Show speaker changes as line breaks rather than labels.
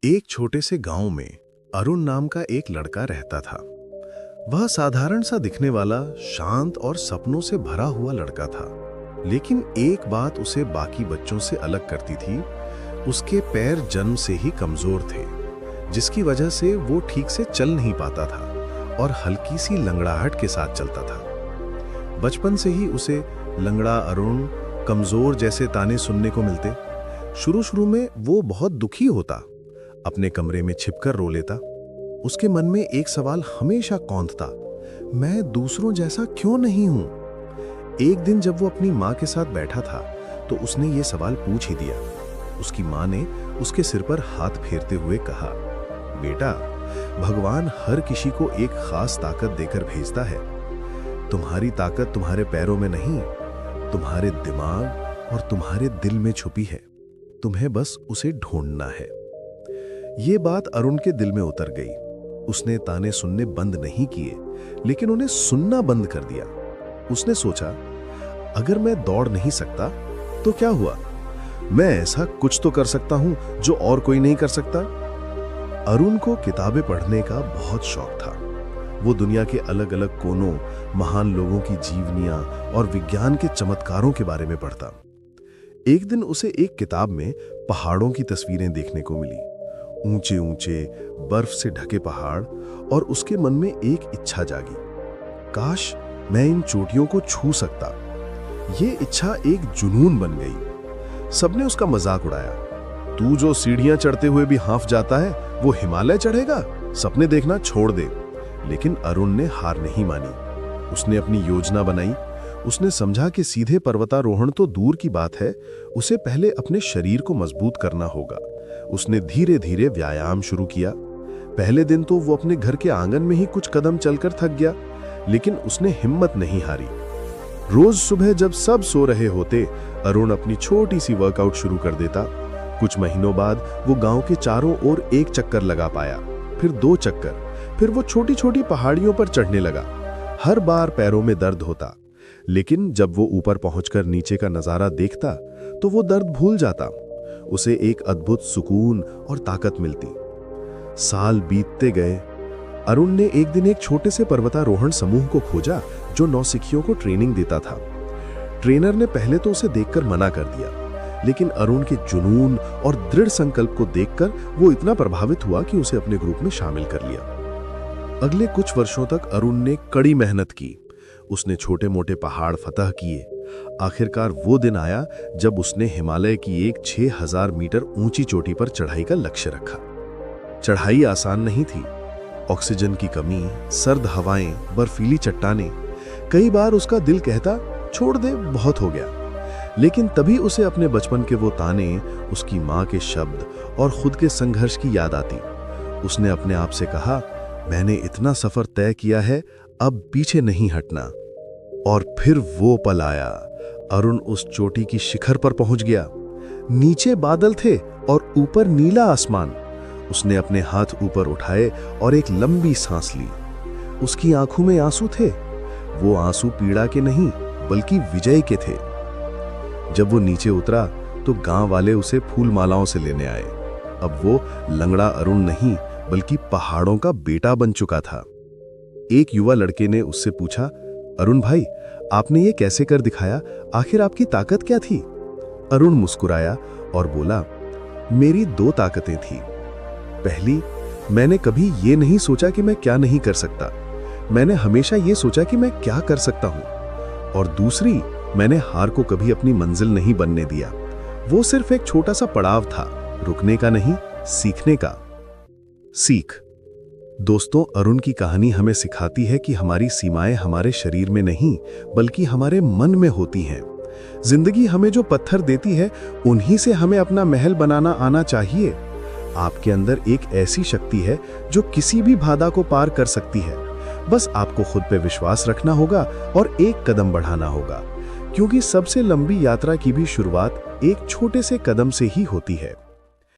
एक छोटे से गांव में अरुण नाम का एक लड़का रहता था। वह साधारण सा दिखने वाला, शांत और सपनों से भरा हुआ लड़का था। लेकिन एक बात उसे बाकी बच्चों से अलग करती थी। उसके पैर जन्म से ही कमजोर थे, जिसकी वजह से वो ठीक से चल नहीं पाता था और हल्की सी लंगड़ाहट के साथ चलता था। बचपन से ही उसे लंगड़ा अरुण, कमजोर जैसे ताने सुनने को मिलते। शुरू शुरू में वो बहुत दुखी होता, अपने कमरे में छिपकर रो लेता। उसके मन में एक सवाल हमेशा कौंधता, मैं दूसरों जैसा क्यों नहीं हूं? एक दिन जब वो अपनी माँ के साथ बैठा था तो उसने ये सवाल पूछ ही दिया। उसकी माँ ने उसके सिर पर हाथ फेरते हुए कहा, बेटा, भगवान हर किसी को एक खास ताकत देकर भेजता है। तुम्हारी ताकत तुम्हारे पैरों में नहीं, तुम्हारे दिमाग और तुम्हारे दिल में छुपी है। तुम्हें बस उसे ढूंढना है। ये बात अरुण के दिल में उतर गई। उसने ताने सुनने बंद नहीं किए, लेकिन उन्हें सुनना बंद कर दिया। उसने सोचा, अगर मैं दौड़ नहीं सकता तो क्या हुआ? मैं ऐसा कुछ तो कर सकता हूं जो और कोई नहीं कर सकता। अरुण को किताबें पढ़ने का बहुत शौक था। वो दुनिया के अलग अलग कोनों, महान लोगों की जीवनियां और विज्ञान के चमत्कारों के बारे में पढ़ता। एक दिन उसे एक किताब में पहाड़ों की तस्वीरें देखने को मिली। ऊंचे ऊंचे बर्फ से ढके पहाड़, और उसके मन में एक इच्छा जागी, काश मैं इन चोटियों को छू सकता। ये इच्छा एक जुनून बन गई। सबने उसका मजाक उड़ाया, तू जो सीढ़ियां चढ़ते हुए भी हांफ जाता है वो हिमालय चढ़ेगा, सपने देखना छोड़ दे। लेकिन अरुण ने हार नहीं मानी। उसने अपनी योजना बनाई। उसने समझा कि सीधे पर्वतारोहण तो दूर की बात है, उसे पहले अपने शरीर को मजबूत करना होगा। उसने धीरे धीरे व्यायाम शुरू किया। पहले दिन तो वो अपने घर के आंगन में ही कुछ कदम चलकर थक गया, लेकिन उसने हिम्मत नहीं हारी। रोज सुबह जब सब सो रहे होते, अरुण अपनी छोटी सी वर्कआउट शुरू कर देता। कुछ महीनों बाद वो गांव के चारों ओर एक चक्कर लगा पाया, फिर 2 चक्कर, फिर वो छोटी छोटी पहाड़ियों पर चढ़ने लगा। हर बार पैरों में दर्द होता, लेकिन जब वो ऊपर पहुंचकर नीचे का नजारा देखता तो वो दर्द भूल जाता। उसे एक अद्भुत सुकून और ताकत मिलती। साल बीतते गए। अरुण ने एक दिन एक छोटे से पर्वतारोहण समूह को खोजा जो नौसिखियों को ट्रेनिंग देता था। ट्रेनर ने पहले तो उसे देखकर मना कर दिया, लेकिन अरुण के जुनून और दृढ़ संकल्प को देखकर वो इतना प्रभावित हुआ कि उसे अपने ग्रुप में शामिल कर लिया। अगले कुछ वर्षों तक अरुण ने कड़ी मेहनत की। उसने छोटे मोटे पहाड़ फतह किए। आखिरकार वो दिन आया जब उसने हिमालय की एक 6000 मीटर ऊंची चोटी पर चढ़ाई का लक्ष्य रखा। चढ़ाई आसान नहीं थी। ऑक्सीजन की कमी, सर्द हवाएं, बर्फीली चट्टानें। कई बार उसका दिल कहता, छोड़ दे, बहुत हो गया। लेकिन तभी उसे अपने बचपन के वो ताने, उसकी माँ के शब्द और खुद के संघर्ष की याद आती। उसने अपने आप से कहा, मैंने इतना सफर तय किया है, अब पीछे नहीं हटना। और फिर वो पल आया। अरुण उस चोटी की शिखर पर पहुंच गया। नीचे बादल थे और ऊपर नीला आसमान। उसने अपने हाथ ऊपर उठाए और एक लंबी सांस ली। उसकी आंखों में आंसू थे। वो आंसू पीड़ा के नहीं, बल्कि विजय के थे। जब वो नीचे उतरा तो गांव वाले उसे फूल मालाओं से लेने आए। अब वो लंगड़ा अरुण नहीं, बल्कि पहाड़ों का बेटा बन चुका था। एक युवा लड़के ने उससे पूछा, अरुण भाई, आपने ये कैसे कर दिखाया? आखिर आपकी ताकत क्या थी? अरुण मुस्कुराया और बोला, मेरी 2 ताकतें थी। पहली, मैंने कभी ये नहीं सोचा कि मैं क्या नहीं कर सकता। मैंने हमेशा ये सोचा कि मैं क्या कर सकता हूं। और दूसरी, मैंने हार को कभी अपनी मंजिल नहीं बनने दिया। वो सिर्फ एक छोटा सा पड़ाव था, रुकने का नहीं, सीखने का। सीख। दोस्तों, अरुण की कहानी हमें सिखाती है कि हमारी सीमाएं हमारे शरीर में नहीं, बल्कि हमारे मन में होती हैं। जिंदगी हमें जो पत्थर देती है, उन्हीं से हमें अपना महल बनाना आना चाहिए। आपके अंदर एक ऐसी शक्ति है जो किसी भी बाधा को पार कर सकती है। बस आपको खुद पे विश्वास रखना होगा और एक कदम बढ़ाना होगा, क्योंकि सबसे लंबी यात्रा की भी शुरुआत एक छोटे से कदम से ही होती है।